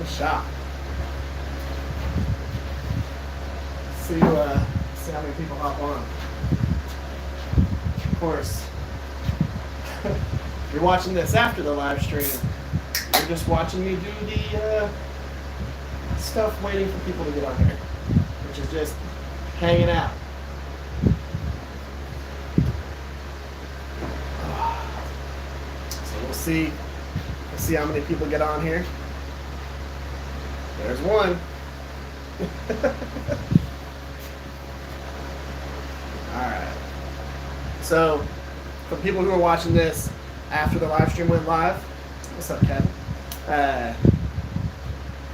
shop. See how many people hop on. Of course, you're watching this after the live stream. You're just watching me do the stuff waiting for people to get on here, which is just hanging out. So we'll see how many people get on here. There's one. Alright. So, for people who are watching this after the live stream went live, what's up, Kevin?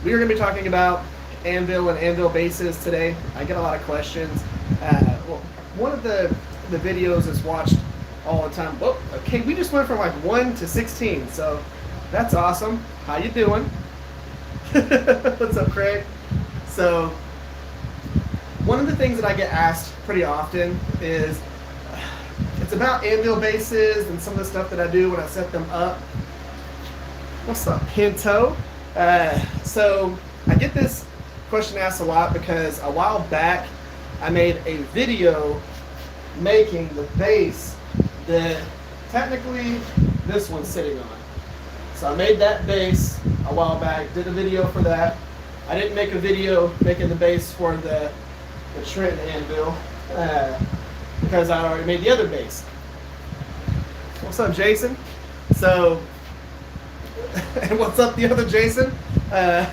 We are going to be talking about anvil and anvil bases today. I get a lot of questions. Well, one of the videos is watched all the time. Oh, okay, we just went from like 1 to 16, so that's awesome. How you doing? What's up, Craig? So, one of the things that I get asked pretty often is, it's about anvil bases and some of the stuff that I do when I set them up. What's up, Pinto? So, I get this question asked a lot because a while back I made a video making the base that technically this one's sitting on. So I made that base a while back, did a video for that. I didn't make a video making the base for the Trenton anvil because I already made the other base. What's up, Jason? So, and what's up, the other Jason? So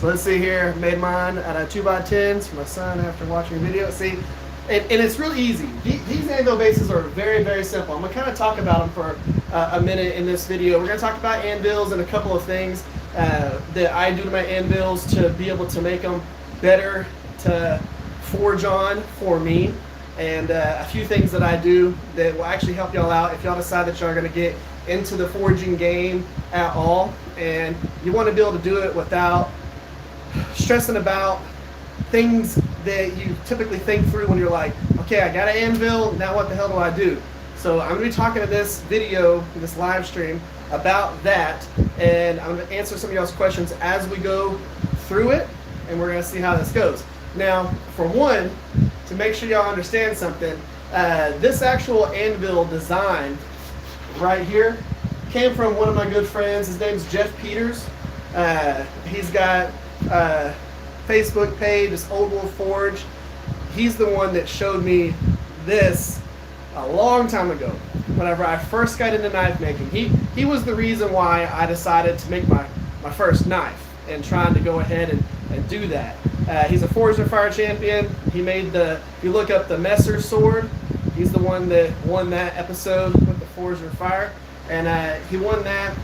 let's see here. Made mine out of 2x10s for my son after watching a video. See, and it's real easy. These anvil bases are very, very simple. I'm going to kind of talk about them for a minute in this video. We're going to talk about anvils and a couple of things that I do to my anvils to be able to make them better to forge on for me. And a few things that I do that will actually help y'all out if y'all decide that y'all are going to get into the forging game at all. And you want to be able to do it without stressing about things that you typically think through when you're like, okay, I got an anvil, now what the hell do I do? So I'm going to be talking in this video, this live stream, about that, and I'm going to answer some of y'all's questions as we go through it, and we're going to see how this goes. Now, for one, to make sure y'all understand something, this actual anvil design right here came from one of my good friends. His name's Jeff Peters. He's got Facebook page, it's Old Wolf Forge. He's the one that showed me this a long time ago whenever I first got into knife making. He was the reason why I decided to make my first knife and trying to go ahead and do that. He's a Forged and Fire champion. He made if you look up the Messer sword, he's the one that won that episode with the Forged and Fire. And he won that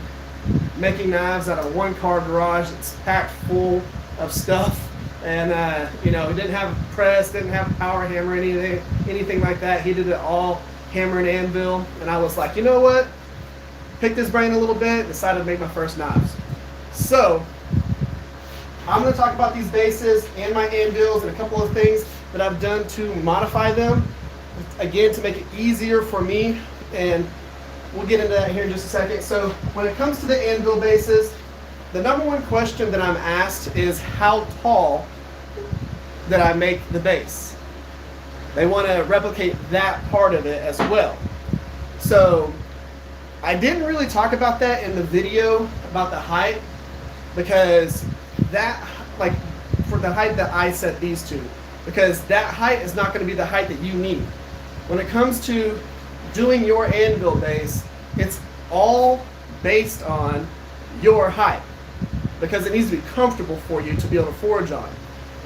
making knives out of one car garage that's packed full of stuff. And you know, he didn't have a press, didn't have a power hammer, anything like that. He did it all hammer and anvil. And I was like, you know what? Picked his brain a little bit, decided to make my first knives. So I'm going to talk about these bases and my anvils and a couple of things that I've done to modify them, again, to make it easier for me. And we'll get into that here in just a second. So when it comes to the anvil bases, the number one question that I'm asked is how tall that I make the base. They want to replicate that part of it as well. So I didn't really talk about that in the video about the height, because that, like, for the height that I set these to, because that height is not going to be the height that you need. When it comes to doing your anvil base, it's all based on your height, because it needs to be comfortable for you to be able to forge on.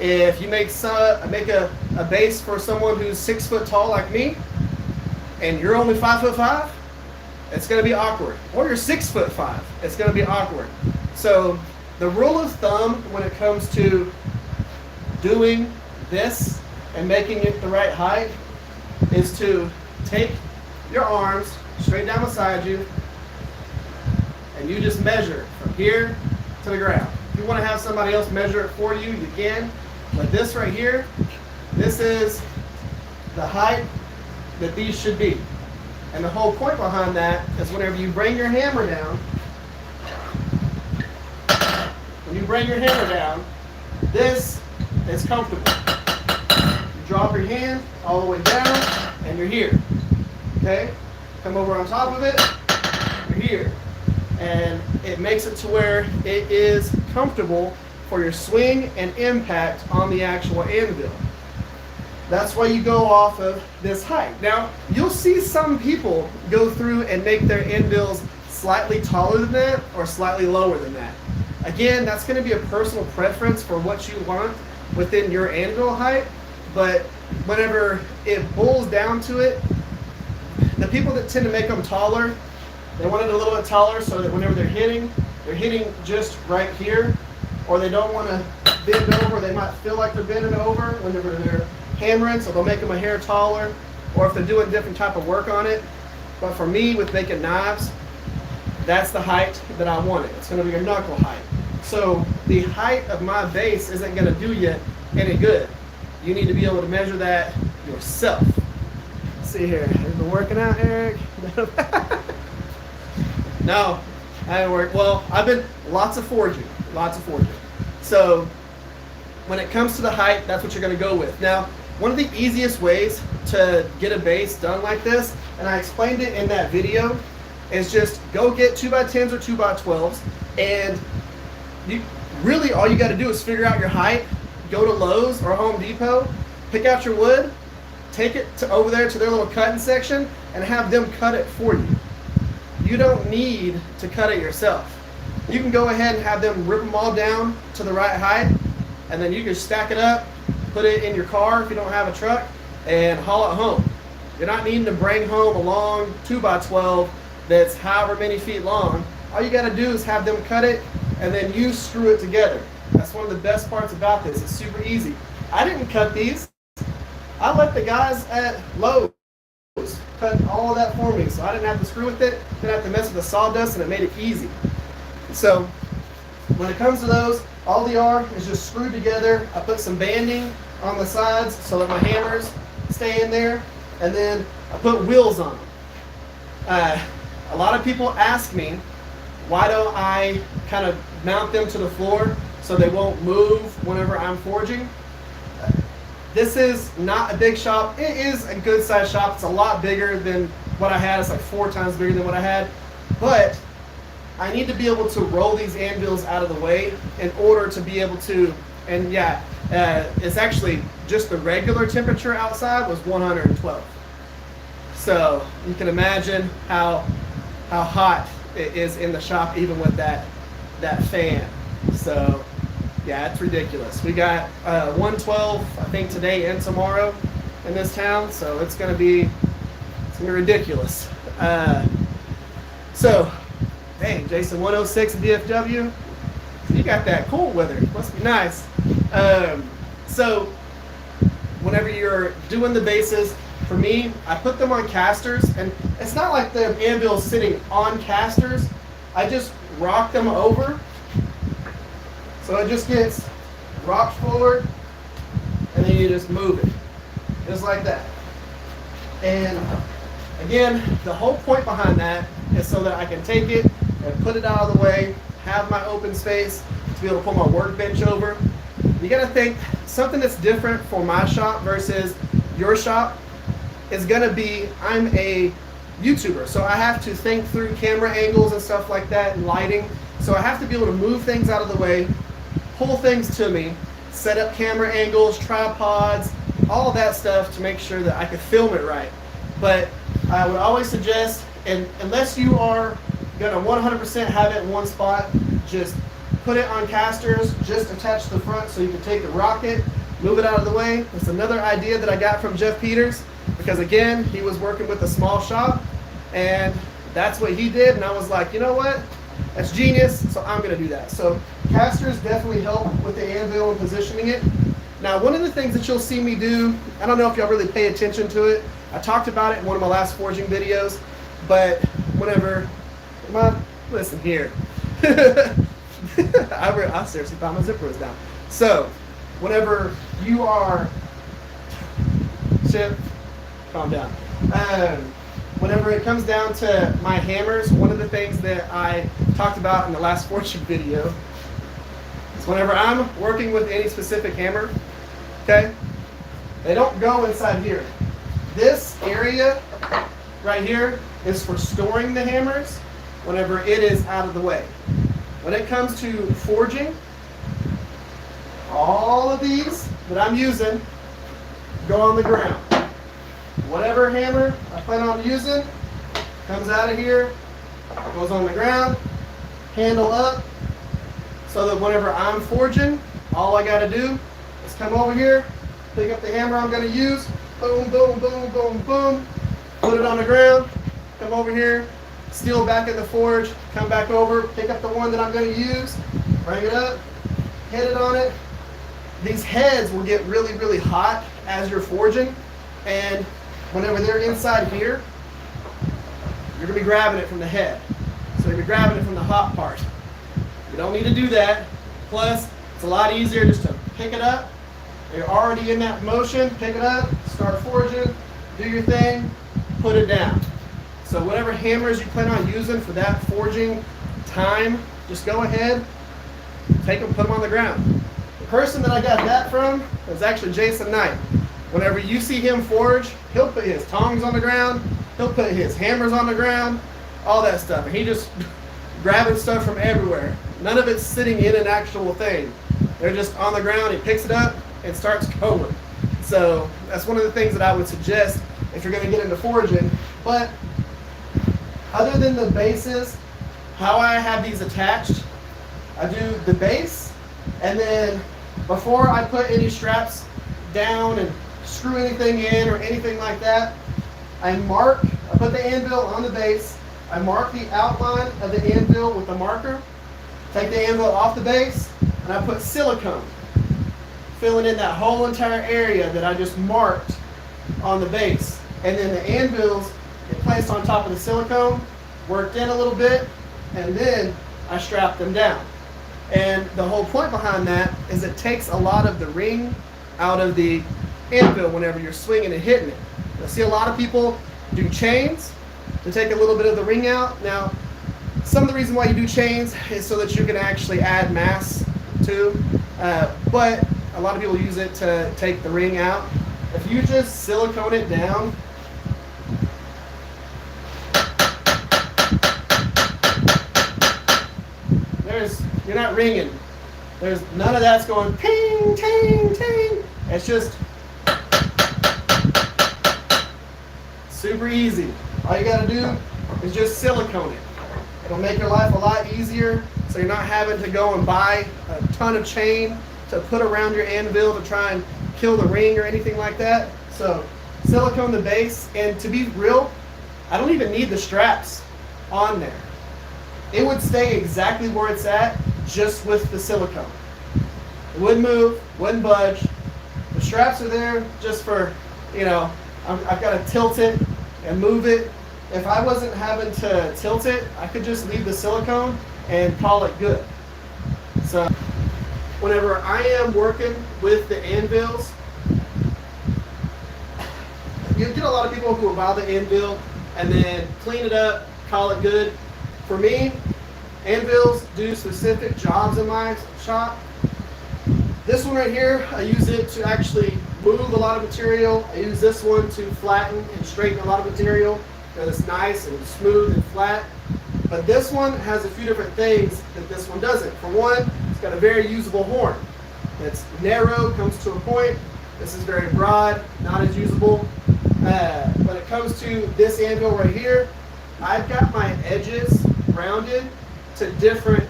If you make a base for someone who's 6 foot tall like me, and you're only 5'5", it's going to be awkward. Or you're 6'5", it's going to be awkward. So the rule of thumb when it comes to doing this and making it the right height is to take your arms straight down beside you, and you just measure from here to the ground. If you want to have somebody else measure it for you, you can. But this right here, this is the height that these should be. And the whole point behind that is whenever you bring your hammer down, when you bring your hammer down, this is comfortable. You drop your hand all the way down, and you're here. Okay? Come over on top of it, you're here. And it makes it to where it is comfortable for your swing and impact on the actual anvil. That's why you go off of this height. Now, you'll see some people go through and make their anvils slightly taller than that or slightly lower than that. Again, that's going to be a personal preference for what you want within your anvil height, but whenever it boils down to it, the people that tend to make them taller, they want it a little bit taller so that whenever they're hitting just right here, or they don't want to bend over. They might feel like they're bending over whenever they're hammering, so they'll make them a hair taller, or if they're doing different type of work on it. But for me, with making knives, that's the height that I want it. It's going to be your knuckle height. So the height of my base isn't going to do you any good. You need to be able to measure that yourself. Let's see here. Have you been working out, Eric? No, I haven't worked. Well, I've been lots of forging. So when it comes to the height, that's what you're going to go with. Now, one of the easiest ways to get a base done like this, and I explained it in that video, is just go get 2x10s or 2x12s, and really all you got to do is figure out your height, go to Lowe's or Home Depot, pick out your wood, take it over there to their little cutting section, and have them cut it for you. You don't need to cut it yourself. You can go ahead and have them rip them all down to the right height, and then you can stack it up, put it in your car if you don't have a truck, and haul it home. You're not needing to bring home a long 2x12 that's however many feet long. All you got to do is have them cut it, and then you screw it together. That's one of the best parts about this. It's super easy. I didn't cut these. I let the guys at Lowe's cut all of that for me, so I didn't have to screw with it, didn't have to mess with the sawdust, and it made it easy. So when it comes to those, all they are is just screwed together. I put some banding on the sides so that my hammers stay in there, and then I put wheels on them. A lot of people ask me, why don't I kind of mount them to the floor so they won't move whenever I'm forging? This is not a big shop. It is a good sized shop. It's a lot bigger than what I had. It's like 4 times bigger than what I had. But I need to be able to roll these anvils out of the way in order to be able to, and yeah, it's actually just the regular temperature outside was 112. So you can imagine how hot it is in the shop even with that fan. So yeah, it's ridiculous. We got 112 I think today and tomorrow in this town, so it's gonna be ridiculous. So dang, Jason, 106 DFW, you got that cool weather. Must be nice. So whenever you're doing the bases, for me, I put them on casters, and it's not like the anvil's sitting on casters. I just rock them over, so it just gets rocked forward, and then you just move it, just like that. And again, the whole point behind that is so that I can take it and put it out of the way, have my open space to be able to pull my workbench over. You got to think something that's different for my shop versus your shop is going to be, I'm a YouTuber, so I have to think through camera angles and stuff like that and lighting. So I have to be able to move things out of the way, pull things to me, set up camera angles, tripods, all of that stuff to make sure that I can film it right. But I would always suggest, and unless you are going to 100% have it in one spot, just put it on casters, just attach the front so you can take the rocket, move it out of the way. That's another idea that I got from Jeff Peters, because again, he was working with a small shop, and that's what he did, and I was like, you know what? That's genius, so I'm going to do that. So casters definitely help with the anvil and positioning it. Now, one of the things that you'll see me do, I don't know if y'all really pay attention to it. I talked about it in one of my last forging videos, but whenever, listen here. I seriously thought my zipper was down. So, whenever you are, Chip, calm down. Whenever it comes down to my hammers, one of the things that I talked about in the last forging video whenever I'm working with any specific hammer, okay, they don't go inside here. This area right here is for storing the hammers whenever it is out of the way. When it comes to forging, all of these that I'm using go on the ground. Whatever hammer I plan on using comes out of here, goes on the ground, handle up, so that whenever I'm forging, all I gotta do is come over here, pick up the hammer I'm gonna use, boom, boom, boom, boom, boom, put it on the ground, come over here, steel back in the forge, come back over, pick up the one that I'm gonna use, bring it up, hit it on it. These heads will get really, really hot as you're forging, and whenever they're inside here, you're gonna be grabbing it from the head. So you're gonna be grabbing it from the hot part. You don't need to do that. Plus, it's a lot easier just to pick it up. You're already in that motion, pick it up, start forging, do your thing, put it down. So whatever hammers you plan on using for that forging time, just go ahead, take them, put them on the ground. The person that I got that from is actually Jason Knight. Whenever you see him forge, he'll put his tongs on the ground, he'll put his hammers on the ground, all that stuff. And he just grabbing stuff from everywhere. None of it's sitting in an actual thing. They're just on the ground, he picks it up and starts going. So that's one of the things that I would suggest if you're gonna get into forging. But other than the bases, how I have these attached, I do the base, and then before I put any straps down and screw anything in or anything like that, I put the anvil on the base, I mark the outline of the anvil with a marker, take the anvil off the base, and I put silicone, filling in that whole entire area that I just marked on the base. And then the anvils get placed on top of the silicone, worked in a little bit, and then I strap them down. And the whole point behind that is it takes a lot of the ring out of the anvil whenever you're swinging and hitting it. I see a lot of people do chains to take a little bit of the ring out. Now, some of the reason why you do chains is so that you can actually add mass to, but a lot of people use it to take the ring out. If you just silicone it down, you're not ringing. There's none of that's going ting, ting, ting. It's just super easy. All you gotta do is just silicone it. It'll make your life a lot easier, so you're not having to go and buy a ton of chain to put around your anvil to try and kill the ring or anything like that. So silicone the base, and to be real, I don't even need the straps on there. It would stay exactly where it's at just with the silicone. It wouldn't move, wouldn't budge. The straps are there just for, I've got to tilt it and move it. If I wasn't having to tilt it, I could just leave the silicone and call it good. So whenever I am working with the anvils, you get a lot of people who will buy the anvil and then clean it up, call it good. For me, anvils do specific jobs in my shop. This one right here, I use it to actually move a lot of material. I use this one to flatten and straighten a lot of material because it's nice and smooth and flat. But this one has a few different things that this one doesn't. For one, it's got a very usable horn. It's narrow, comes to a point. This is very broad, not as usable. When it comes to this anvil right here, I've got my edges rounded to different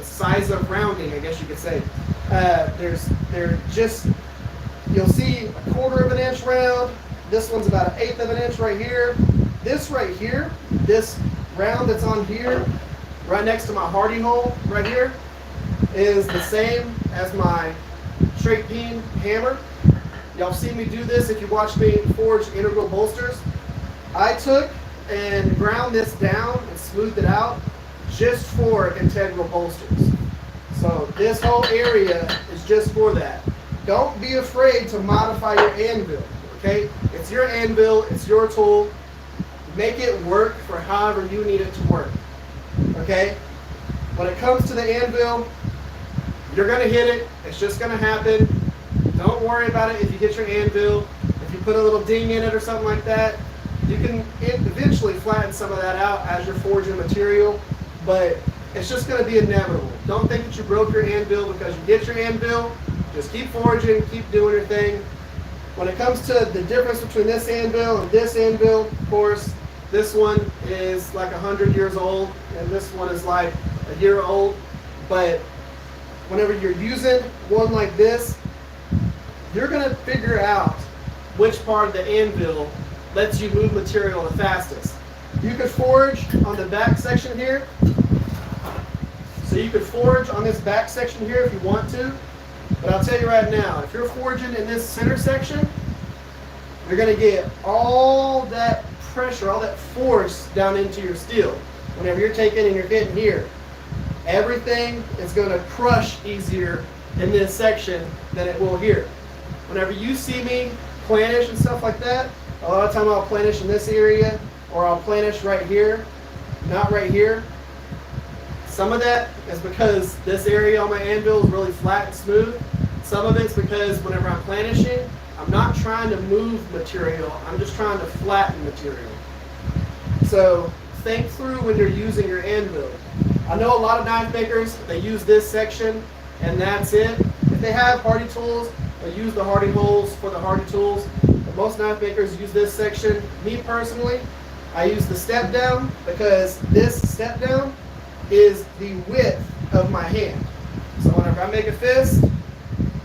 size of rounding, I guess you could say. You'll see 1/4 of an inch round. This one's about 1/8 of an inch right here. This right here, this round that's on here, right next to my hardy hole right here, is the same as my straight beam hammer. Y'all seen me do this if you watch me forge integral bolsters. I took and ground this down and smoothed it out just for integral bolsters. So this whole area is just for that. Don't be afraid to modify your anvil, okay? It's your anvil, it's your tool. Make it work for however you need it to work, okay? When it comes to the anvil, You're going to hit it. It's just going to happen. Don't worry about it if you hit your anvil. If you put a little ding in it or something like that, you can eventually flatten some of that out as you're forging material, but it's just going to be inevitable. Don't think that you broke your anvil because you hit your anvil. Just keep forging, keep doing your thing. When it comes to the difference between this anvil and this anvil, of course, this one is like 100 years old, and this one is like a year old. But whenever you're using one like this, you're going to figure out which part of the anvil lets you move material the fastest. You could forge on the back section here. So you could forge on this back section here if you want to. But I'll tell you right now, if you're forging in this center section, you're going to get all that pressure, all that force down into your steel. Whenever you're taking and you're hitting here, everything is going to crush easier in this section than it will here. Whenever you see me planish and stuff like that, a lot of time I'll planish in this area, or I'll planish right here, not right here. Some of that is because this area on my anvil is really flat and smooth. Some of it's because whenever I'm planishing, I'm not trying to move material, I'm just trying to flatten material. So think through when you're using your anvil. I know a lot of knife makers, they use this section and that's it. If they have Hardy tools, they use the Hardy holes for the Hardy tools. But most knife makers use this section. Me personally, I use the step down because this step down is the width of my hand. So whenever I make a fist,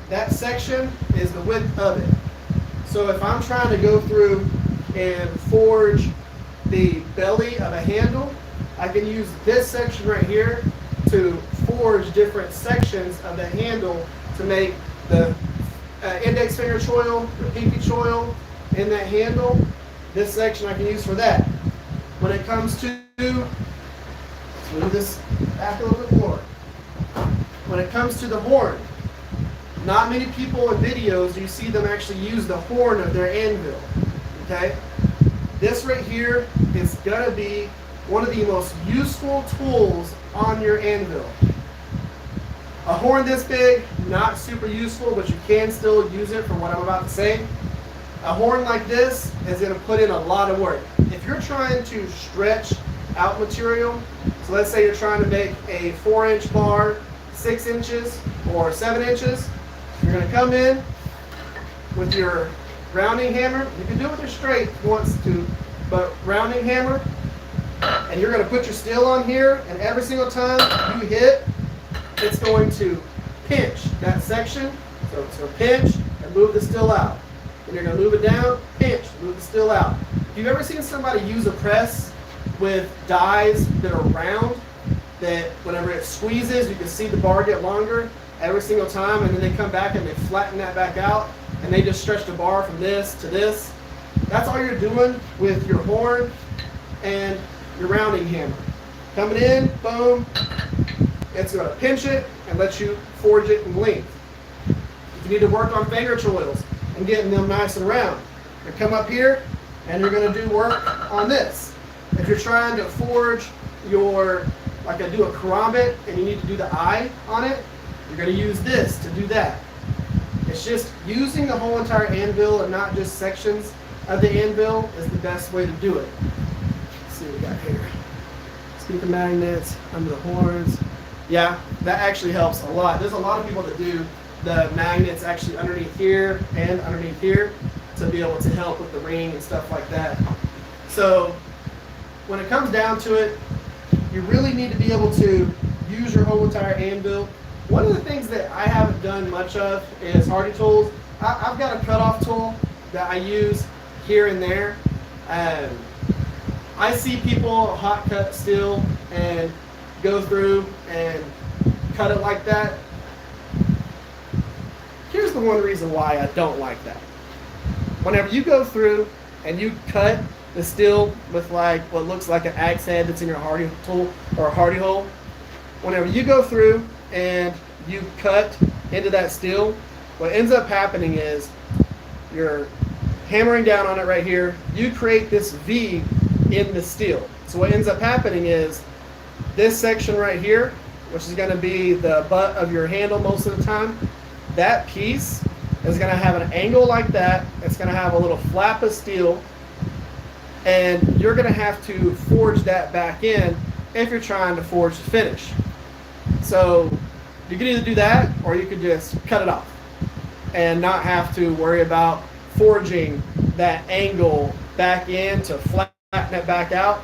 that section is the width of it. So if I'm trying to go through and forge the belly of a handle, I can use this section right here to forge different sections of the handle to make the index finger choil, the pinky choil in that handle. This section I can use for that. When it comes to, let's move this back a little bit more. When it comes to the horn, not many people in videos do you see them actually use the horn of their anvil. Okay? This right here is going to be one of the most useful tools on your anvil. A horn this big, not super useful, but you can still use it for what I'm about to say. A horn like this is going to put in a lot of work. If you're trying to stretch out material, so let's say you're trying to make a 4-inch bar 6 inches or 7 inches, you're going to come in with your rounding hammer. You can do it with your straight if you want to, but rounding hammer, and you're going to put your steel on here, and every single time you hit, it's going to pinch that section. So it's going to pinch and move the steel out. And you're going to move it down, pinch, move the steel out. If you've ever seen somebody use a press with dies that are round, that whenever it squeezes, you can see the bar get longer every single time, and then they come back and they flatten that back out, and they just stretch the bar from this to this. That's all you're doing with your horn and your rounding hammer. Coming in, boom, it's going to pinch it and let you forge it in length. If you need to work on finger choils and getting them nice and round, you come up here and you're going to do work on this. If you're trying to forge your, like I do a karambit and you need to do the eye on it, you're going to use this to do that. It's just using the whole entire anvil and not just sections of the anvil is the best way to do it. Let's see what we got here. Speaker magnets under the horns. Yeah, that actually helps a lot. There's a lot of people that do the magnets actually underneath here and underneath here to be able to help with the ring and stuff like that. So when it comes down to it, you really need to be able to use your whole entire anvil. One of the things that I haven't done much of is Hardy tools. I've got a cutoff tool that I use here and there. I see people hot cut steel and go through and cut it like that. Here's the one reason why I don't like that. Whenever you go through and you cut the steel with like what looks like an axe head that's in your Hardy tool or a Hardy hole, whenever you go through and you cut into that steel, what ends up happening is you're hammering down on it right here. You create this V in the steel. So what ends up happening is this section right here which is going to be the butt of your handle most of the time, that piece is going to have an angle like that. It's going to have a little flap of steel, and you're going to have to forge that back in if you're trying to forge the finish. So you can either do that, or you could just cut it off and not have to worry about forging that angle back in to flatten it back out.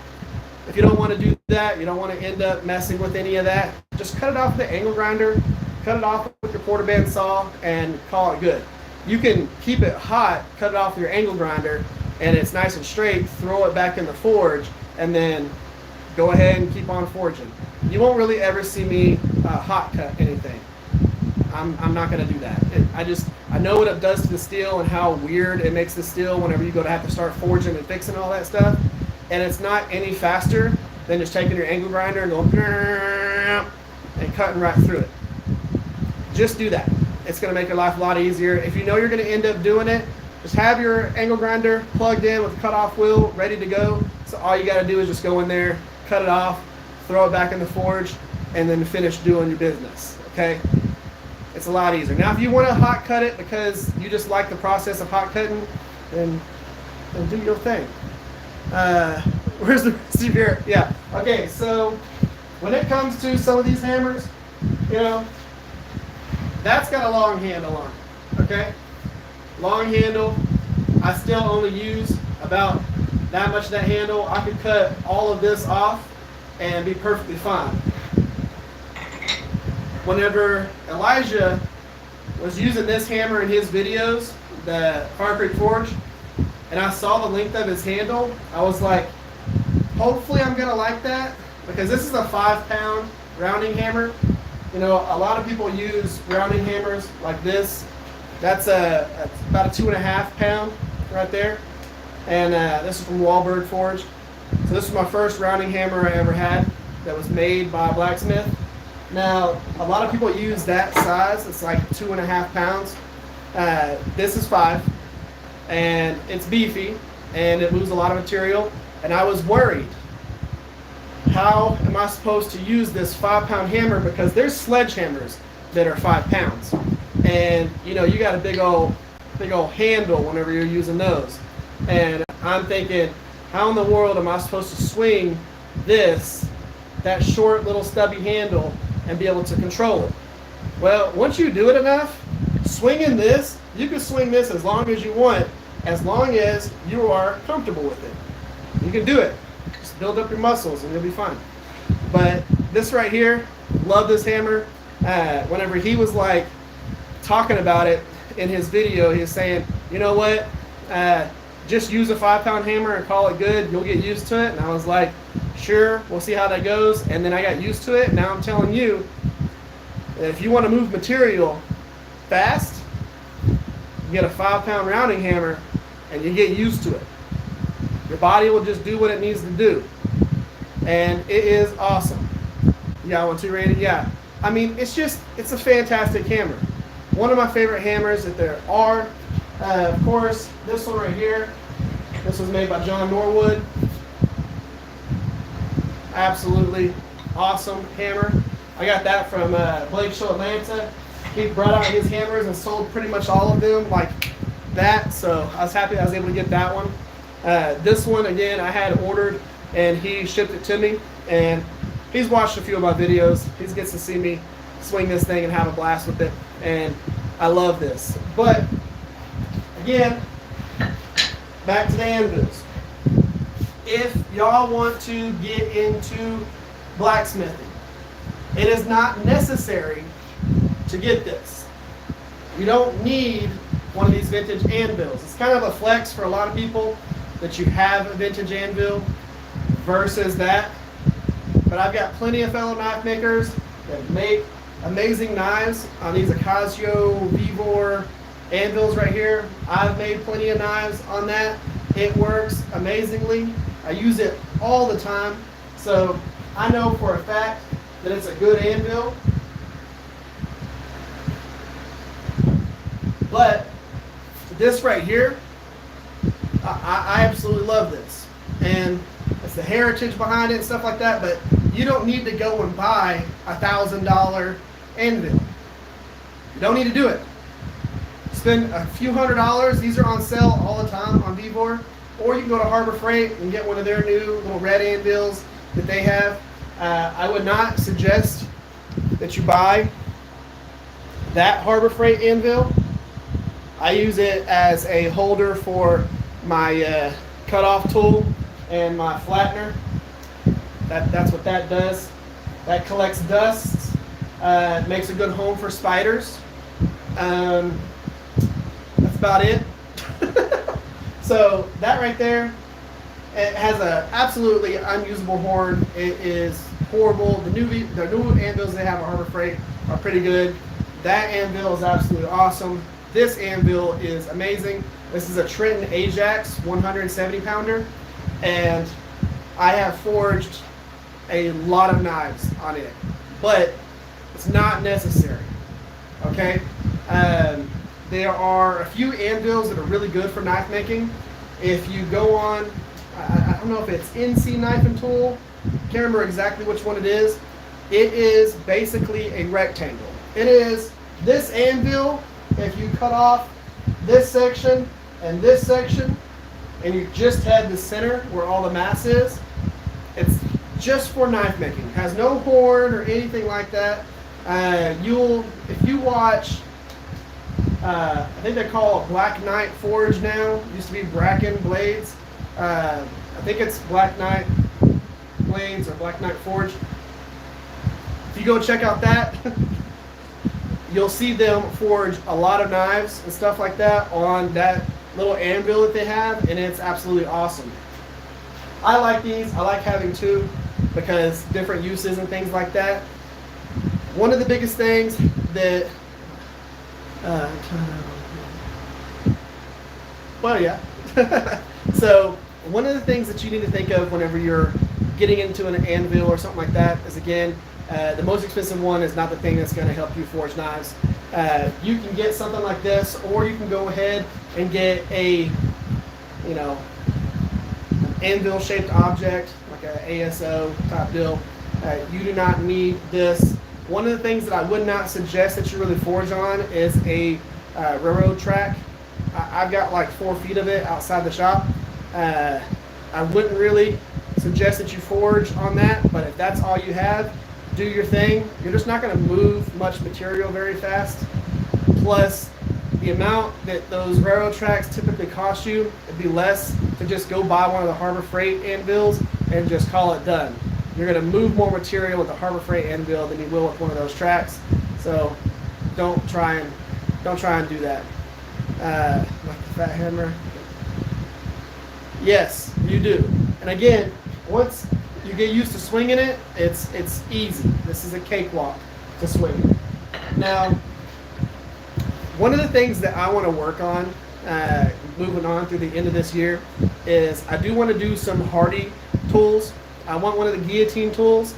If you don't want to do that, you don't want to end up messing with any of that, just cut it off with the angle grinder, cut it off with your quarter band saw, and call it good. You can keep it hot, cut it off with your angle grinder, and it's nice and straight, throw it back in the forge, and then go ahead and keep on forging. You won't really ever see me hot cut anything. I'm not going to do that. I know what it does to the steel and how weird it makes the steel whenever you go to have to start forging and fixing all that stuff. And it's not any faster than just taking your angle grinder and going and cutting right through it. Just do that. It's going to make your life a lot easier. If you know you're going to end up doing it, just have your angle grinder plugged in with a cutoff wheel ready to go. So all you got to do is just go in there, cut it off, throw it back in the forge, and then finish doing your business. Okay? It's a lot easier. Now, if you want to hot cut it because you just like the process of hot cutting, then do your thing. Where's the rest of your, yeah. Okay, so when it comes to some of these hammers, you know, that's got a long handle on it, okay? Long handle. I still only use about that much of that handle. I could cut all of this off and be perfectly fine. Whenever Elijah was using this hammer in his videos, the Fire Creek Forge, and I saw the length of his handle, I was like, hopefully I'm going to like that, because this is a 5-pound rounding hammer. You know, a lot of people use rounding hammers like this. That's about a 2.5 pound right there. And this is from Wahlberg Forge. So this is my first rounding hammer I ever had that was made by a blacksmith. Now, a lot of people use that size. It's like 2.5 pounds. This is 5, and it's beefy, and it moves a lot of material. And I was worried, how am I supposed to use this 5-pound hammer? Because there's sledgehammers that are 5 pounds, and you know, you got a big old handle whenever you're using those. And I'm thinking, how in the world am I supposed to swing that short little stubby handle and be able to control it? Well, once you do it enough, swinging this, you can swing this as long as you want, as long as you are comfortable with it. You can do it. Just build up your muscles and you'll be fine. But this right here, love this hammer. Whenever he was like talking about it in his video, he was saying, you know what, just use a 5-pound hammer and call it good. You'll get used to it. And I was like, sure, we'll see how that goes. And then I got used to it. Now I'm telling you, if you want to move material fast, you get a 5-pound rounding hammer and you get used to it. Your body will just do what it needs to do. And it is awesome. You got one too, Randy? Yeah. I mean, it's a fantastic hammer. One of my favorite hammers that there are. Of course, this one right here. This was made by John Norwood. Absolutely awesome hammer. I got that from Blade Show Atlanta. He brought out his hammers and sold pretty much all of them like that. So I was happy I was able to get that one. This one, again, I had ordered and he shipped it to me. And he's watched a few of my videos. He gets to see me swing this thing and have a blast with it. And I love this. But again, back to the anvils. If y'all want to get into blacksmithing, it is not necessary to get this. You don't need one of these vintage anvils. It's kind of a flex for a lot of people that you have a vintage anvil versus that. But I've got plenty of fellow knife makers that make amazing knives on these Ocasio Vivor anvils right here. I've made plenty of knives on that. It works amazingly. I use it all the time. So I know for a fact that it's a good anvil. But this right here, I absolutely love this. And it's the heritage behind it and stuff like that. But you don't need to go and buy $1,000 anvil. You don't need to do it. Spend a few $100s. These are on sale all the time on Vevor. Or you can go to Harbor Freight and get one of their new little red anvils that they have. I would not suggest that you buy that Harbor Freight anvil. I use it as a holder for my cutoff tool and my flattener. That's what that does. That collects dust. Makes a good home for spiders. That's about it. So that right there, it has an absolutely unusable horn. It is horrible. The new anvils they have at Harbor Freight are pretty good. That anvil is absolutely awesome. This anvil is amazing. This is a Trenton Ajax 170 pounder, and I have forged a lot of knives on it, but it's not necessary. Okay. There are a few anvils that are really good for knife making. If you go on, I don't know if it's NC Knife and Tool, can't remember exactly which one it is. It is basically a rectangle. It is this anvil. If you cut off this section, and you just had the center where all the mass is, it's just for knife making. It has no horn or anything like that. If you watch, I think they call it Black Knight Forge now. It used to be Bracken Blades. I think it's Black Knight Blades or Black Knight Forge. If you go check out that, you'll see them forge a lot of knives and stuff like that on that little anvil that they have, and it's absolutely awesome. I like these. I like having two because different uses and things like that. One of the biggest things that so one of the things that you need to think of whenever you're getting into an anvil or something like that is, again, the most expensive one is not the thing that's going to help you forge knives. You can get something like this, or you can go ahead and get a, an anvil-shaped object, like an ASO type deal. You do not need this. One of the things that I would not suggest that you really forge on is a railroad track. I've got like 4 feet of it outside the shop. I wouldn't really suggest that you forge on that, but if that's all you have, do your thing. You're just not going to move much material very fast. Plus, the amount that those railroad tracks typically cost you, it'd be less to just go buy one of the Harbor Freight anvils and just call it done. You're going to move more material with the Harbor Freight anvil than you will with one of those tracks. So don't try and do that. Like the fat hammer. Yes, you do. And again, once you get used to swinging it, it's easy. This is a cakewalk to swing it. Now, one of the things that I want to work on, moving on through the end of this year, is I do want to do some Hardy tools. I want one of the guillotine tools.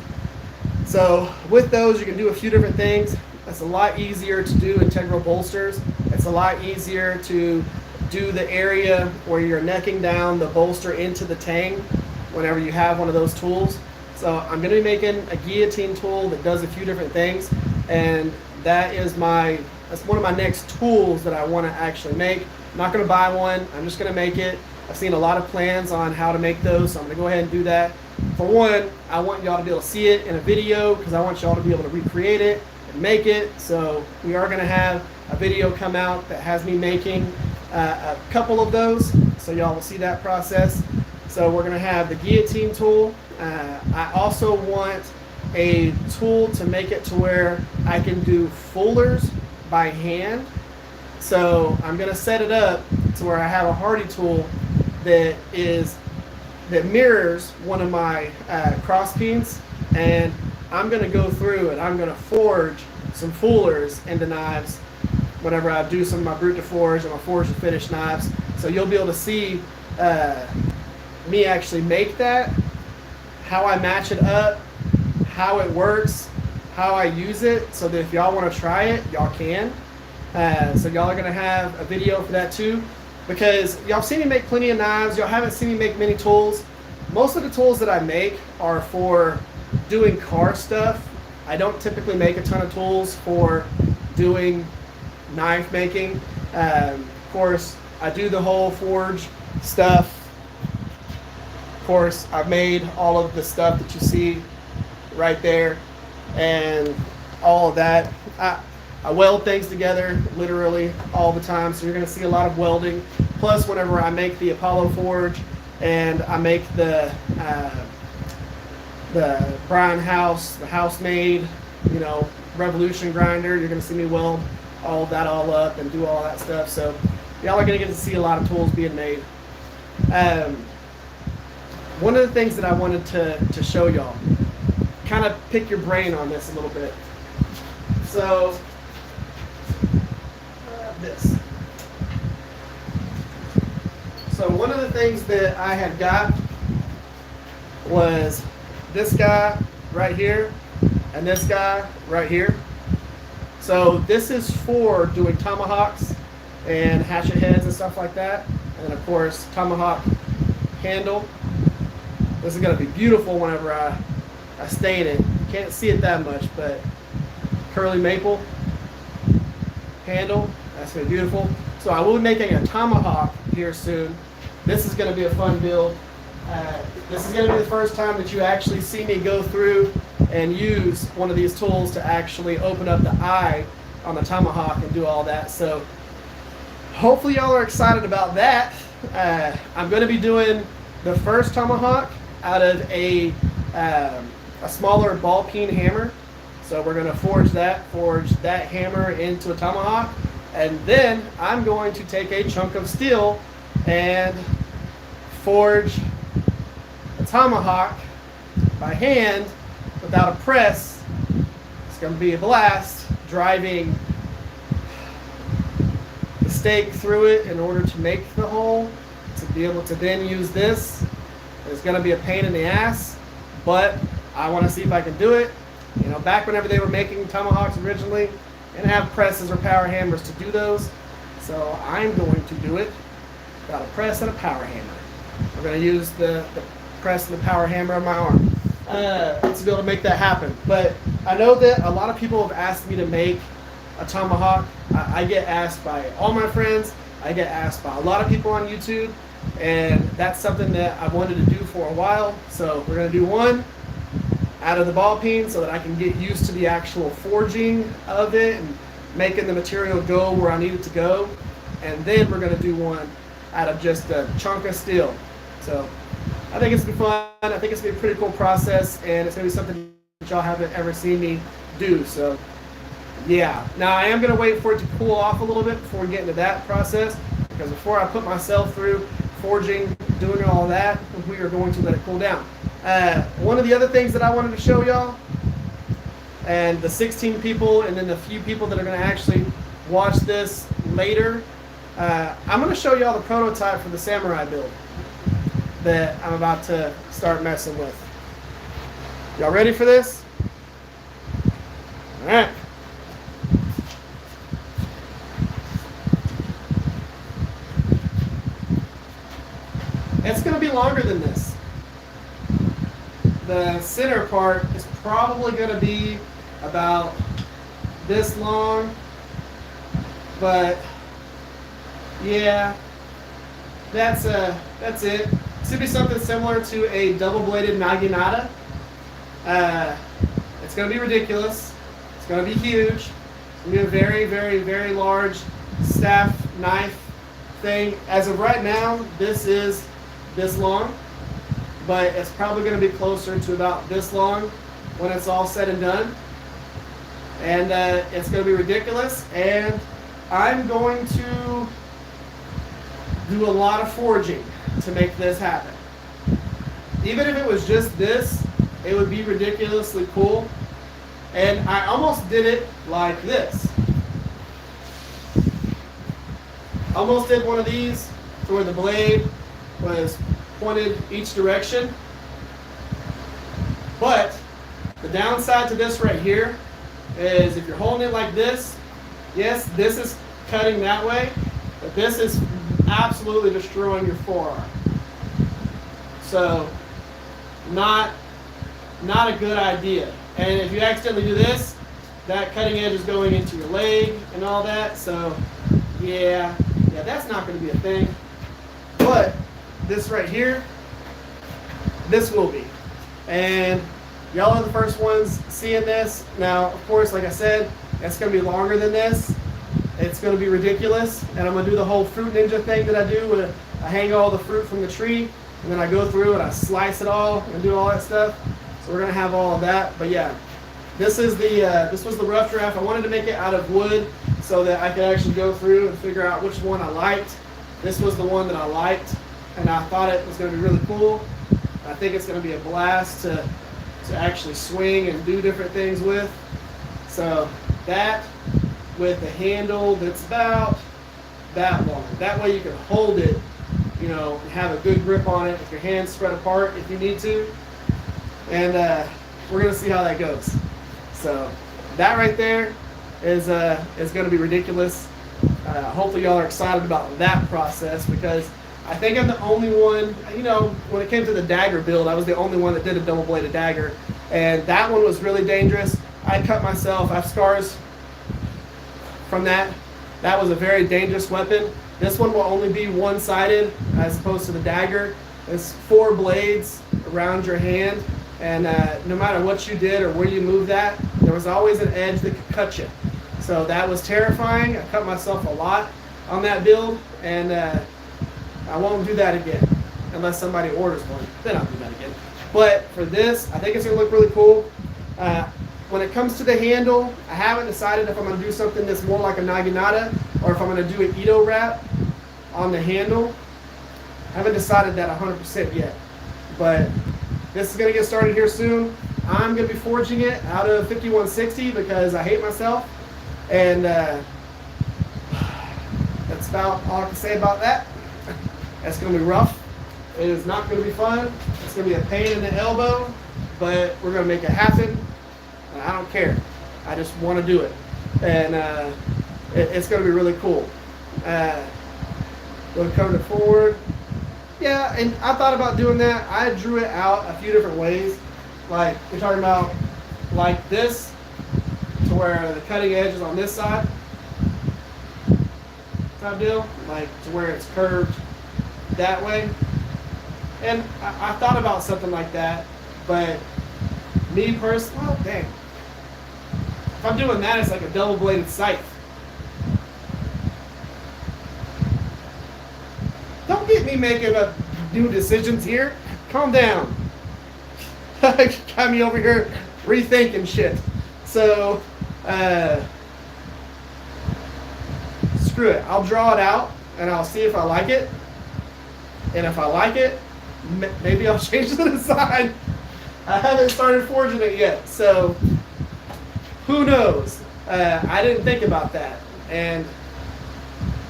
So with those, you can do a few different things. It's a lot easier to do integral bolsters. It's a lot easier to do the area where you're necking down the bolster into the tang whenever you have one of those tools. So I'm going to be making a guillotine tool that does a few different things, and that's one of my next tools that I want to actually make. I'm not going to buy one. I'm just going to make it. I've seen a lot of plans on how to make those, so I'm going to go ahead and do that. For one, I want y'all to be able to see it in a video because I want y'all to be able to recreate it and make it. So we are going to have a video come out that has me making a couple of those, so y'all will see that process. So we're going to have the guillotine tool. I also want a tool to make it to where I can do fullers by hand. So I'm going to set it up to where I have a Hardy tool that mirrors one of my cross pins, and I'm going to go through and I'm going to forge some fullers into knives whenever I do some of my brute to forge and my forge to finish knives. So you'll be able to see me actually make that, how I match it up, how it works, how I use it, so that if y'all want to try it, y'all can. So y'all are going to have a video for that too, because y'all seen me make plenty of knives. Y'all haven't seen me make many tools. Most of the tools that I make are for doing car stuff, I don't typically make a ton of tools for doing knife making. Of course, I do the whole forge stuff. Of course, I've made all of the stuff that you see right there and all of that. I weld things together literally all the time, so you're going to see a lot of welding. Plus, whenever I make the Apollo forge and I make the Brian House, the House-made, Revolution grinder, you're going to see me weld all of that all up and do all that stuff. So y'all are going to get to see a lot of tools being made. One of the things that I wanted to show y'all, kind of pick your brain on this a little bit. So this. So one of the things that I had got was this guy right here and this guy right here. So this is for doing tomahawks and hatchet heads and stuff like that. And then of course, tomahawk handle. This is going to be beautiful whenever I stain it. You can't see it that much, but curly maple handle, that's going to be beautiful. So I will be making a tomahawk here soon. This is going to be a fun build. This is going to be the first time that you actually see me go through and use one of these tools to actually open up the eye on the tomahawk and do all that. So hopefully y'all are excited about that. I'm going to be doing the first tomahawk out of a smaller ball peen hammer. So we're going to forge that hammer into a tomahawk, and then I'm going to take a chunk of steel and forge a tomahawk by hand without a press. It's going to be a blast driving the stake through it in order to make the hole, to be able to then use this. It's going to be a pain in the ass, but I want to see if I can do it. Back whenever they were making tomahawks originally, they didn't have presses or power hammers to do those. So I'm going to do it without a press and a power hammer. I'm going to use the press and the power hammer on my arm to be able to make that happen. But I know that a lot of people have asked me to make a tomahawk. I get asked by all my friends. I get asked by a lot of people on YouTube. And that's something that I wanted to do for a while. So we're going to do one out of the ball peen so that I can get used to the actual forging of it and making the material go where I need it to go. And then we're going to do one out of just a chunk of steel. So I think it's going to be fun. I think it's going to be a pretty cool process, and it's going to be something that y'all haven't ever seen me do. So yeah. Now I am going to wait for it to cool off a little bit before we get into that process, because before I put myself through forging, doing all that, we are going to let it cool down. One of the other things that I wanted to show y'all, and the 16 people and then the few people that are going to actually watch this later, I'm going to show y'all the prototype for the samurai build that I'm about to start messing with. Y'all ready for this? All right. It's going to be longer than this. The center part is probably going to be about this long, but yeah, that's it. It's going to be something similar to a double-bladed naginata. It's going to be ridiculous. It's going to be huge. It's going to be a very, very, very large staff knife thing. As of right now, this is this long, but it's probably going to be closer to about this long when it's all said and done. And it's going to be ridiculous, and I'm going to do a lot of forging to make this happen. Even if it was just this, it would be ridiculously cool. And I almost did it like this. Almost did one of these to where the blade was pointed each direction. But the downside to this right here is if you're holding it like this, yes, this is cutting that way, but this is absolutely destroying your forearm. So not not a good idea. And if you accidentally do this, that cutting edge is going into your leg and all that. So yeah, that's not going to be a thing. But this right here, this will be. And y'all are the first ones seeing this. Now, of course, like I said, it's going to be longer than this. It's going to be ridiculous. And I'm going to do the whole Fruit Ninja thing that I do. Where I hang all the fruit from the tree, and then I go through and I slice it all and do all that stuff. So we're going to have all of that. But yeah, this was the rough draft. I wanted to make it out of wood so that I could actually go through and figure out which one I liked. This was the one that I liked, and I thought it was going to be really cool. I think it's going to be a blast to actually swing and do different things with. So that with the handle that's about that long. That way you can hold it, you know, and have a good grip on it with your hands spread apart if you need to. And we're going to see how that goes. So that right there is going to be ridiculous. Hopefully y'all are excited about that process, because I think I'm the only one, you know, when it came to the dagger build, I was the only one that did a double-bladed dagger. And that one was really dangerous. I cut myself. I have scars from that. That was a very dangerous weapon. This one will only be one-sided as opposed to the dagger. It's 4 blades around your hand. And no matter what you did or where you moved that, there was always an edge that could cut you. So that was terrifying. I cut myself a lot on that build, and I won't do that again unless somebody orders one. Then I'll do that again. But for this, I think it's going to look really cool. When it comes to the handle, I haven't decided if I'm going to do something that's more like a naginata or if I'm going to do an Ito wrap on the handle. I haven't decided that 100% yet. But this is going to get started here soon. I'm going to be forging it out of 5160 because I hate myself. And that's about all I can say about that. That's going to be rough. It is not going to be fun. It's going to be a pain in the elbow, but we're going to make it happen. I don't care. I just want to do it. And it's going to be really cool. We'll come to forward. Yeah, and I thought about doing that. I drew it out a few different ways. Like, we're talking about like this, to where the cutting edge is on this side. Type deal. Like, to where it's curved that way. And I thought about something like that, but me personally, well, dang. If I'm doing that, it's like a double-bladed scythe. Don't get me making up new decisions here. Calm down. Got me over here rethinking shit. So, screw it. I'll draw it out, and I'll see if I like it. And if I like it, maybe I'll change the design. I haven't started forging it yet, so who knows? I didn't think about that, and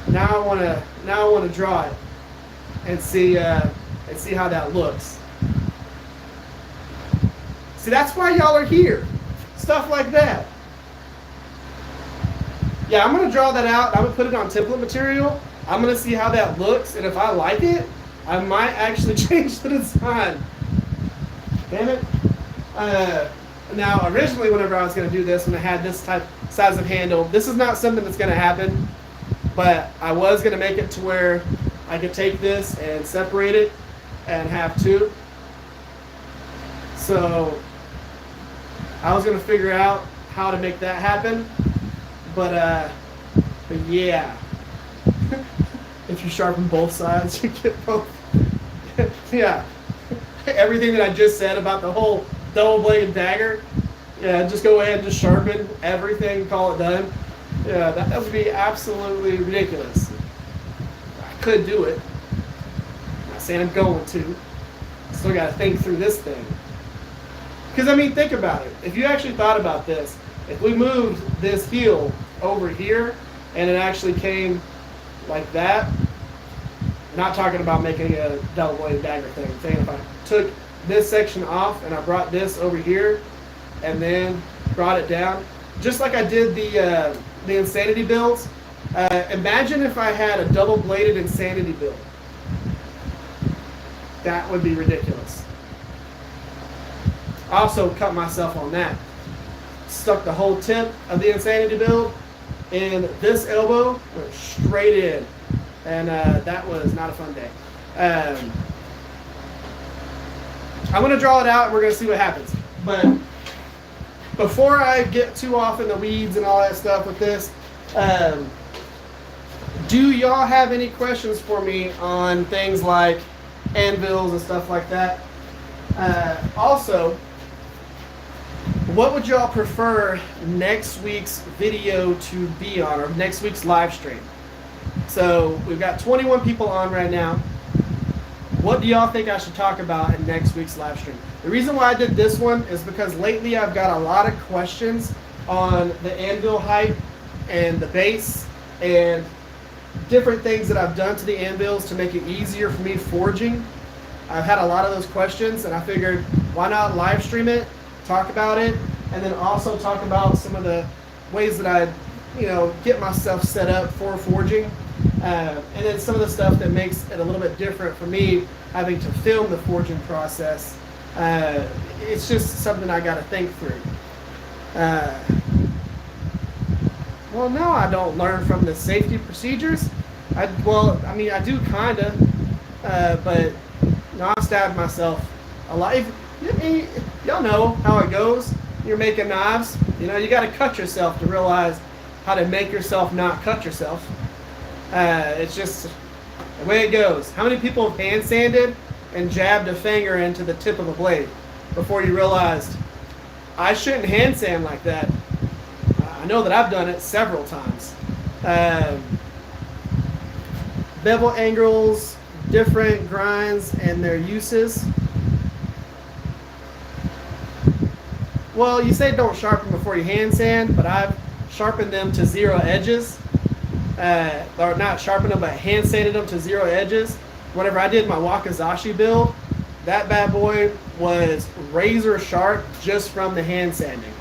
now I want to draw it and see how that looks. See, that's why y'all are here. Stuff like that. Yeah, I'm gonna draw that out. I'm gonna put it on template material. I'm gonna see how that looks, and if I like it, I might actually change the design. Damn it. Now, originally, whenever I was going to do this, when I had this size of handle, this is not something that's going to happen, but I was going to make it to where I could take this and separate it and have 2. So, I was going to figure out how to make that happen, but yeah. If you sharpen both sides, you get both. Yeah. Everything that I just said about the whole double-bladed dagger, yeah, just go ahead and just sharpen everything, call it done. Yeah, that would be absolutely ridiculous. I could do it. I'm not saying I'm going to. Still got to think through this thing. Because, I mean, think about it. If you actually thought about this, if we moved this heel over here and it actually came like that, not talking about making a double-bladed dagger thing. I'm saying if I took this section off and I brought this over here and then brought it down, just like I did the Insanity builds. Imagine if I had a double-bladed Insanity build. That would be ridiculous. I also cut myself on that. Stuck the whole tip of the Insanity build in this elbow, went straight in, and that was not a fun day. I'm going to draw it out and we're going to see what happens. But before I get too off in the weeds and all that stuff with this, do y'all have any questions for me on things like anvils and stuff like that? Also, what would y'all prefer next week's video to be on, or next week's live stream? So we've got 21 people on right now. What do y'all think I should talk about in next week's live stream? The reason why I did this one is because lately I've got a lot of questions on the anvil height and the base and different things that I've done to the anvils to make it easier for me forging. I've had a lot of those questions, and I figured why not live stream it, talk about it, and then also talk about some of the ways that I, get myself set up for forging. And then some of the stuff that makes it a little bit different for me having to film the forging process. It's just something I got to think through. Well, no, I don't learn from the safety procedures. I do kind of, but I stabbed myself a lot. Y'all know how it goes. You're making knives. You got to cut yourself to realize how to make yourself not cut yourself. It's just the way it goes. How many people have hand sanded and jabbed a finger into the tip of a blade before you realized, I shouldn't hand sand like that? I know that I've done it several times. Bevel angles, different grinds, and their uses. Well, you say don't sharpen before you hand sand, but I've sharpened them to zero edges. Or not sharpened them, but hand sanded them to zero edges. Whenever I did my Wakizashi build, that bad boy was razor sharp just from the hand sanding.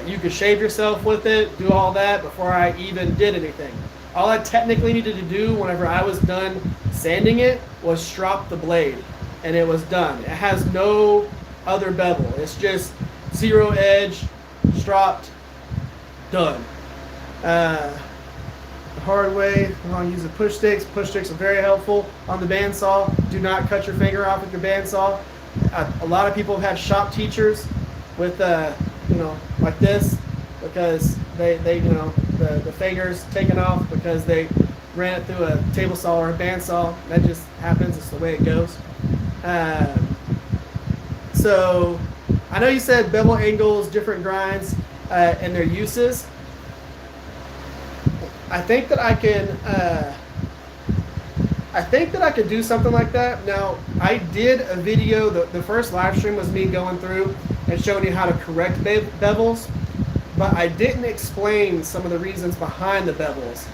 You could shave yourself with it, do all that before I even did anything. All I technically needed to do whenever I was done sanding it was strop the blade, and it was done. It has no other bevel. It's just zero edge, stropped, done. The hard way, I'm going to use the push sticks. Push sticks are very helpful on the bandsaw. Do not cut your finger off with your bandsaw. A lot of people have had shop teachers with, like this, because they the fingers taken off because they ran it through a table saw or a bandsaw. That just happens. It's the way it goes. So I know you said bevel angles, different grinds, and their uses. I think that I can do something like that. Now, I did a video, the first live stream was me going through and showing you how to correct bevels, but I didn't explain some of the reasons behind the bevels.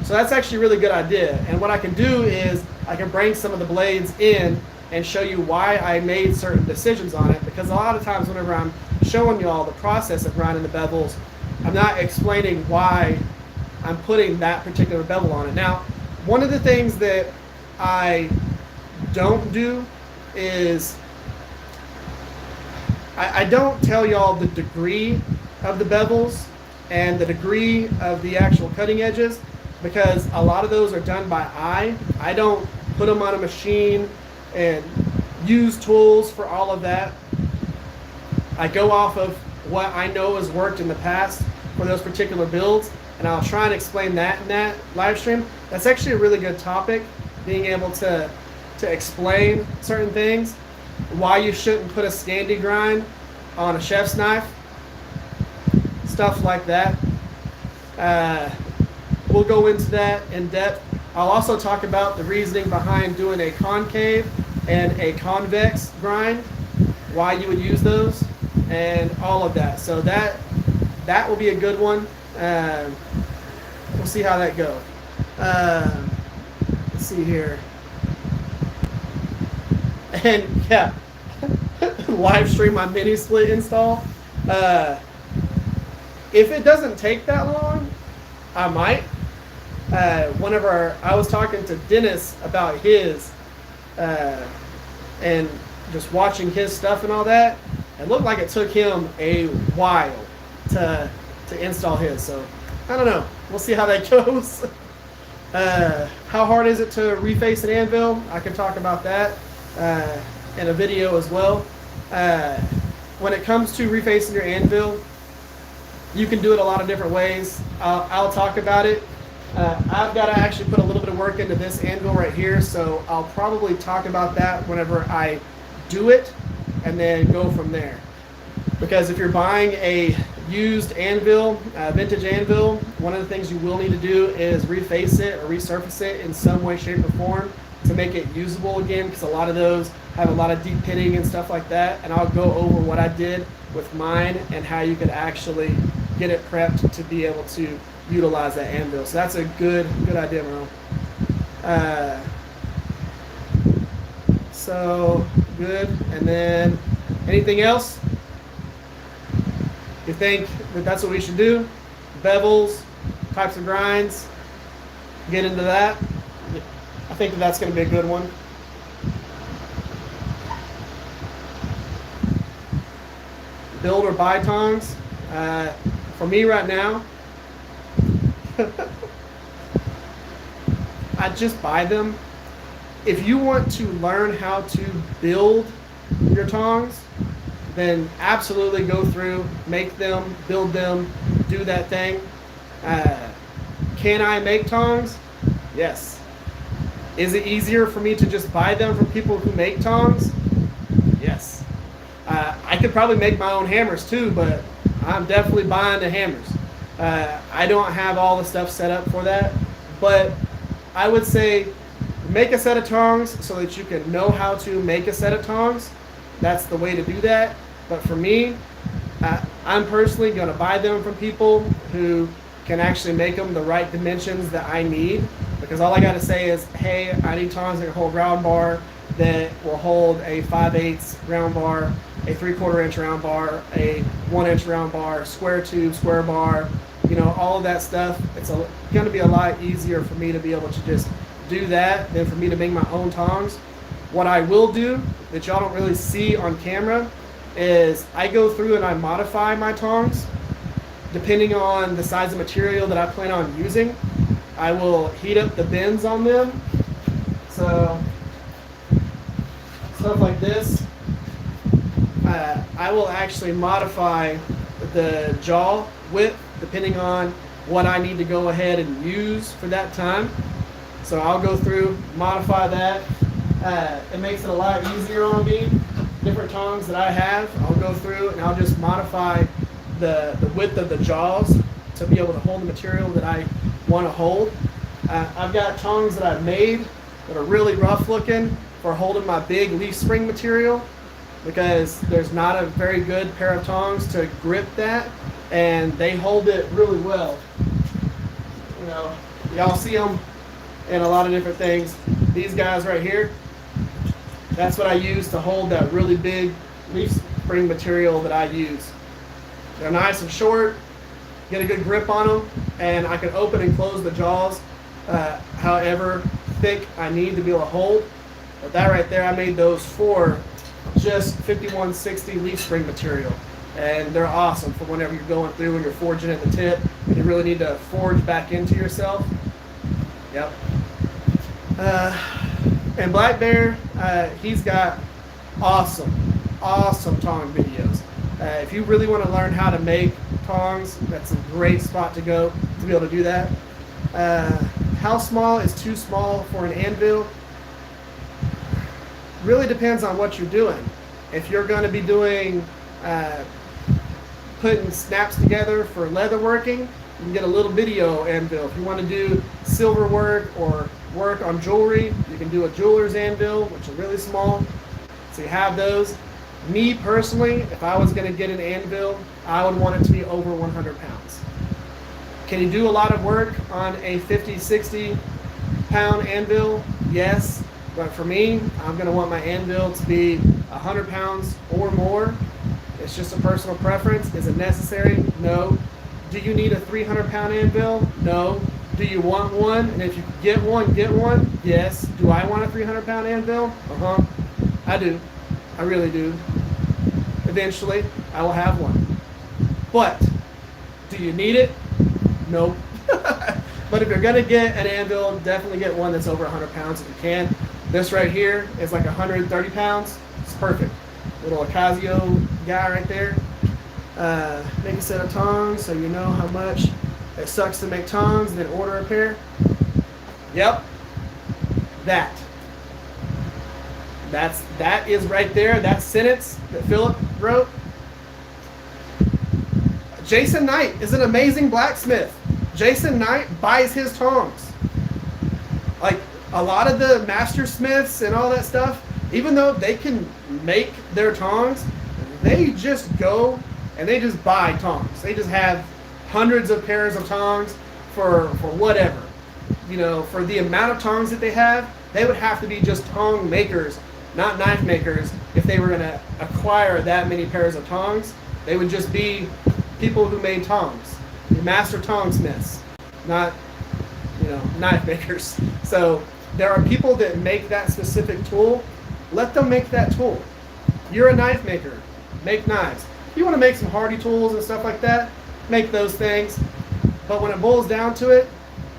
So that's actually a really good idea. And what I can do is I can bring some of the blades in and show you why I made certain decisions on it, because a lot of times whenever I'm showing you all the process of grinding the bevels, I'm not explaining why I'm putting that particular bevel on it. Now, one of the things that I don't do is I don't tell y'all the degree of the bevels and the degree of the actual cutting edges, because a lot of those are done by eye. I don't put them on a machine and use tools for all of that. I go off of what I know has worked in the past for those particular builds, and I'll try and explain that in that live stream. That's actually a really good topic, being able to explain certain things, why you shouldn't put a standy grind on a chef's knife, stuff like that. We'll go into that in depth. I'll also talk about the reasoning behind doing a concave and a convex grind, why you would use those, and all of that. So that will be a good one. We'll see how that goes. Let's see here. And yeah, live stream my mini split install. If it doesn't take that long, I might. Whenever I was talking to Dennis about his, and just watching his stuff and all that, It looked like it took him a while to install his. So I don't know. We'll see how that goes. How hard is it to reface an anvil? I can talk about that in a video as well. When it comes to refacing your anvil, you can do it a lot of different ways. I'll talk about it. I've got to actually put a little bit of work into this anvil right here, so I'll probably talk about that whenever I do it and then go from there. Because if you're buying a used anvil, vintage anvil, one of the things you will need to do is reface it or resurface it in some way, shape, or form to make it usable again, because a lot of those have a lot of deep pitting and stuff like that. And I'll go over what I did with mine and how you could actually get it prepped to be able to utilize that anvil. So that's a good idea, Merle. So good. And then anything else? You think that that's what we should do? Bevels, types of grinds, get into that. I think that that's going to be a good one. Build or buy tongs. For me right now, I just buy them. If you want to learn how to build your tongs, then absolutely go through, make them, build them, do that thing. Can I make tongs? Yes. Is it easier for me to just buy them from people who make tongs? Yes. I could probably make my own hammers too, but I'm definitely buying the hammers. I don't have all the stuff set up for that, but I would say make a set of tongs so that you can know how to make a set of tongs. That's the way to do that. But for me, I'm personally going to buy them from people who can actually make them the right dimensions that I need. Because all I got to say is, hey, I need tongs that can hold round bar, that will hold a 5/8 round bar, a 3/4 inch round bar, a 1 inch round bar, square tube, square bar, you know, all of that stuff. It's going to be a lot easier for me to be able to just do that than for me to make my own tongs. What I will do that y'all don't really see on camera is I go through and I modify my tongs depending on the size of material that I plan on using. I will heat up the bends on them. So stuff like this, I will actually modify the jaw width depending on what I need to go ahead and use for that time. So I'll go through, modify that. It makes it a lot easier on me. Different tongs that I have, I'll go through and I'll just modify the width of the jaws to be able to hold the material that I want to hold. I've got tongs that I've made that are really rough looking for holding my big leaf spring material, because there's not a very good pair of tongs to grip that, and they hold it really well. You know, y'all see them in a lot of different things. These guys right here, that's what I use to hold that really big leaf spring material that I use. They're nice and short, get a good grip on them, and I can open and close the jaws however thick I need to be able to hold. But that right there, I made those for just 5160 leaf spring material. And they're awesome for whenever you're going through and you're forging at the tip and you really need to forge back into yourself. Yep. And Black Bear, he's got awesome tong videos. If you really want to learn how to make tongs, that's a great spot to go to be able to do that. How small is too small for an anvil? Really depends on what you're doing. If you're going to be doing putting snaps together for leather working, you can get a little video anvil. If you want to do silver work or work on jewelry, you can do a jeweler's anvil, which are really small. So you have those. Me personally, if I was going to get an anvil, I would want it to be over 100 pounds. Can you do a lot of work on a 50, 60 pound anvil? Yes. But for me, I'm going to want my anvil to be 100 pounds or more. It's just a personal preference. Is it necessary? No. Do you need a 300 pound anvil? No. Do you want one? And if you get one, get one? Yes. Do I want a 300 pound anvil? I do. I really do. eventually I will have one. But do you need it? Nope. But if you're gonna get an anvil, definitely get one that's over 100 pounds if you can. This right here is like 130 pounds. It's perfect. Little Ocasio guy right there. Make a set of tongs so you know how much it sucks to make tongs, and then order a pair. Yep. That is right there. That sentence that Philip wrote. Jason Knight is an amazing blacksmith. Jason Knight buys his tongs. Like a lot of the master smiths and all that stuff, even though they can make their tongs, they just go and they just buy tongs. They just have hundreds of pairs of tongs for whatever. You know, for the amount of tongs that they have, they would have to be just tong makers, not knife makers, if they were going to acquire that many pairs of tongs. They would just be people who made tongs, master tongsmiths, not, you know, knife makers. So there are people that make that specific tool. Let them make that tool. You're a knife maker. Make knives. If you want to make some hardy tools and stuff like that, make those things. But when it boils down to it,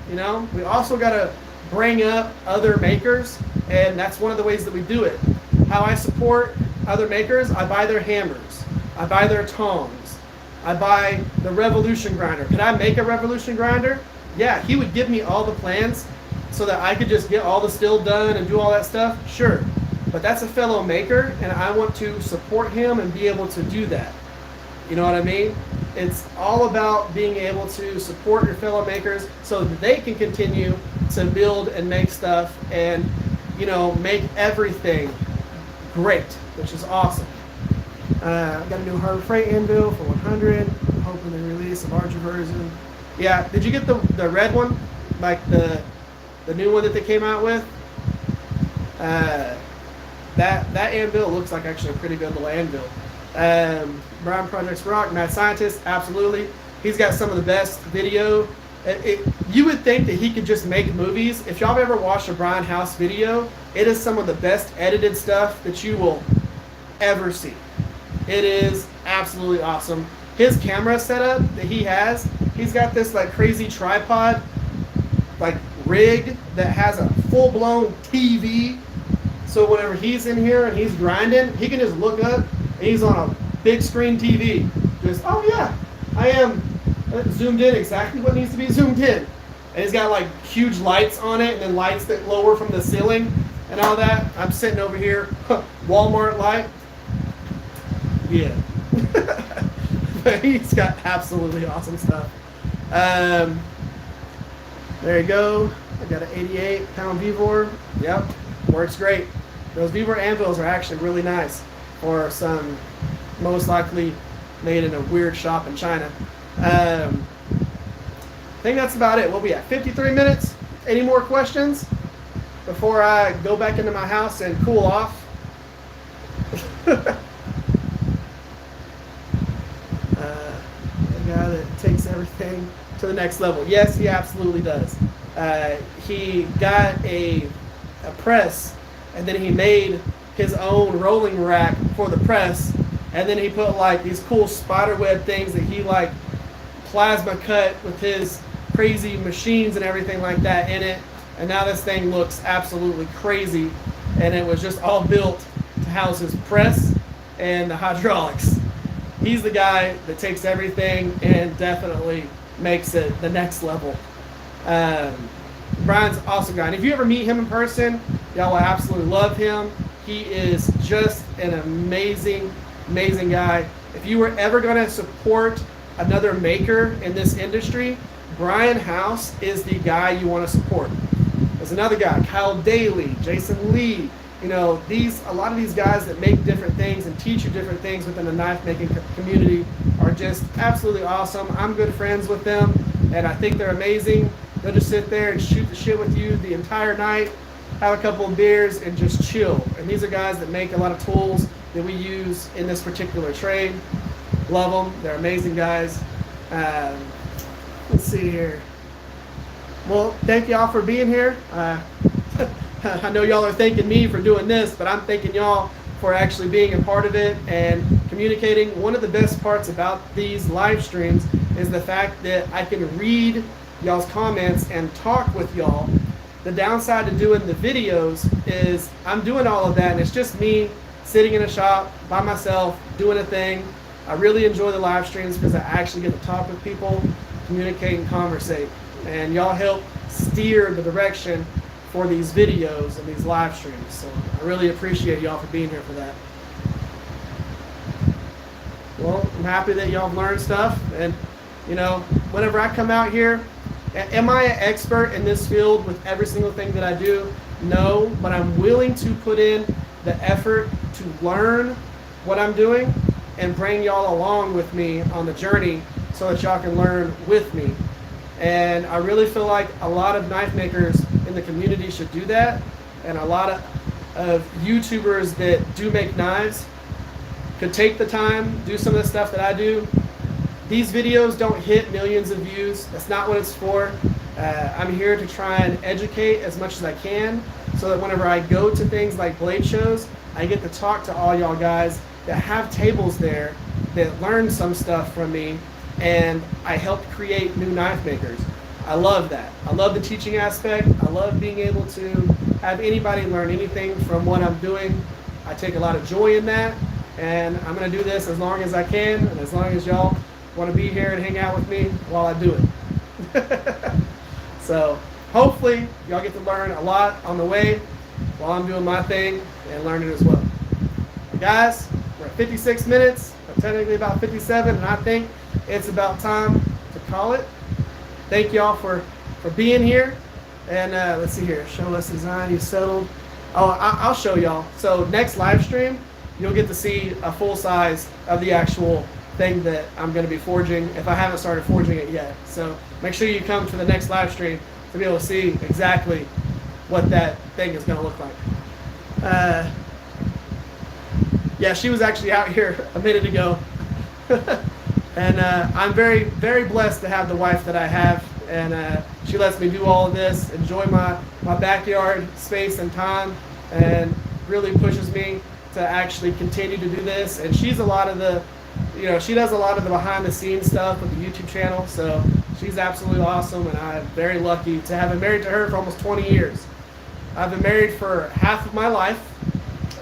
you know, we also got to bring up other makers, and that's one of the ways that we do it. How I support other makers, I buy their hammers, I buy their tongs, I buy the Revolution grinder. Could I make a Revolution grinder? Yeah, he would give me all the plans so that I could just get all the steel done and do all that stuff. Sure, but that's a fellow maker, and I want to support him and be able to do that. You know what I mean? It's all about being able to support your fellow makers so that they can continue to build and make stuff and, you know, make everything great, which is awesome. I got a new Harbor Freight anvil for 100. I'm hoping they release a larger version. Yeah, did you get the red one? Like the new one that they came out with? That anvil looks like actually a pretty good little anvil. Brian Projects Rock, Mad Scientist, absolutely. He's got some of the best video. You would think that he could just make movies. If y'all have ever watched a Brian House video, it is some of the best edited stuff that you will ever see. It is absolutely awesome. His camera setup that he has, he's got this like crazy tripod, like rig that has a full-blown TV. So whenever he's in here and he's grinding, he can just look up and he's on a big screen TV. Just, oh yeah, I am zoomed in exactly what needs to be zoomed in. And he's got like huge lights on it and then lights that lower from the ceiling and all that. I'm sitting over here, Walmart light. Yeah. But he's got absolutely awesome stuff. There you go. I got an 88-pound Vevor. Yep, works great. Those Vevor anvils are actually really nice, or some most likely made in a weird shop in China. I think that's about it. We'll be at 53 minutes. Any more questions before I go back into my house and cool off? The guy that takes everything to the next level. Yes, he absolutely does. He got a press, and then he made his own rolling rack for the press, and then he put like these cool spider web things that he like plasma cut with his crazy machines and everything like that in it, and now this thing looks absolutely crazy, and it was just all built to house his press and the hydraulics. He's the guy that takes everything and definitely makes it the next level. Brian's an awesome guy, and if you ever meet him in person, y'all will absolutely love him. He is just an amazing guy. If you were ever going to support another maker in this industry, Brian House is the guy you want to support. There's another guy, Kyle Daly, Jason Lee. You know, a lot of these guys that make different things and teach you different things within the knife making community are just absolutely awesome. I'm good friends with them, and I think they're amazing. They'll just sit there and shoot the shit with you the entire night, have a couple of beers, and just chill. And these are guys that make a lot of tools that we use in this particular trade. Love them. They're amazing guys. Let's see here. Well, thank y'all for being here. I know y'all are thanking me for doing this, but I'm thanking y'all for actually being a part of it and communicating. One of the best parts about these live streams is the fact that I can read y'all's comments and talk with y'all. The downside to doing the videos is I'm doing all of that and it's just me sitting in a shop by myself doing a thing. I really enjoy the live streams because I actually get to talk with people, communicate and conversate. And y'all help steer the direction for these videos and these live streams. So I really appreciate y'all for being here for that. Well, I'm happy that y'all learned stuff. And, you know, whenever I come out here, am I an expert in this field with every single thing that I do? No, but I'm willing to put in the effort to learn what I'm doing and bring y'all along with me on the journey so that y'all can learn with me. And I really feel like a lot of knife makers in the community should do that. And a lot of YouTubers that do make knives could take the time, do some of the stuff that I do. These videos don't hit millions of views. That's not what it's for. I'm here to try and educate as much as I can so that whenever I go to things like blade shows, I get to talk to all y'all guys that have tables there that learn some stuff from me, and I help create new knife makers. I love that. I love the teaching aspect. I love being able to have anybody learn anything from what I'm doing. I take a lot of joy in that, and I'm going to do this as long as I can and as long as y'all want to be here and hang out with me while I do it. So hopefully y'all get to learn a lot on the way while I'm doing my thing and learning as well. Guys, we're at 56 minutes, or technically about 57, and I think it's about time to call it. Thank y'all for being here. And let's see here, show us design, you settled. Oh, I'll show y'all. So next live stream, you'll get to see a full size of the actual thing that I'm going to be forging if I haven't started forging it yet. So make sure you come to the next live stream to be able to see exactly what that thing is going to look like. Yeah, she was actually out here a minute ago. And I'm very, very blessed to have the wife that I have. And she lets me do all of this, enjoy my backyard space and time, and really pushes me to actually continue to do this. And she's a lot of the, you know, she does a lot of the behind the scenes stuff with the YouTube channel. So she's absolutely awesome, and I'm very lucky to have been married to her for almost 20 years. I've been married for half of my life,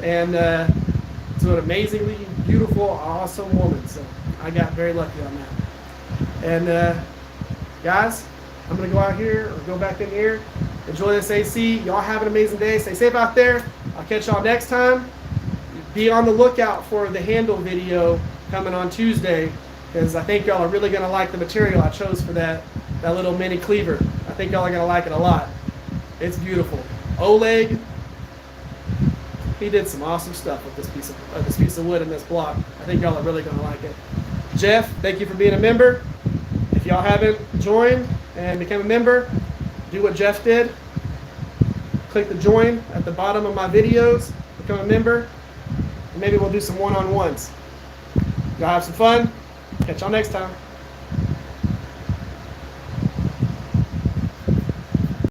and to an amazingly beautiful, awesome woman. So I got very lucky on that. And guys, I'm gonna go out here or go back in here, enjoy this AC. Y'all have an amazing day. Stay safe out there. I'll catch y'all next time. Be on the lookout for the handle video coming on Tuesday, because I think y'all are really gonna like the material I chose for that little mini cleaver. I think y'all are gonna like it a lot. It's beautiful. Oleg, he did some awesome stuff with this piece of wood and this block. I think y'all are really gonna like it. Jeff, thank you for being a member. If y'all haven't joined and become a member, do what Jeff did. Click the join at the bottom of my videos, become a member, and maybe we'll do some one-on-ones. Y'all have some fun. Catch y'all next time.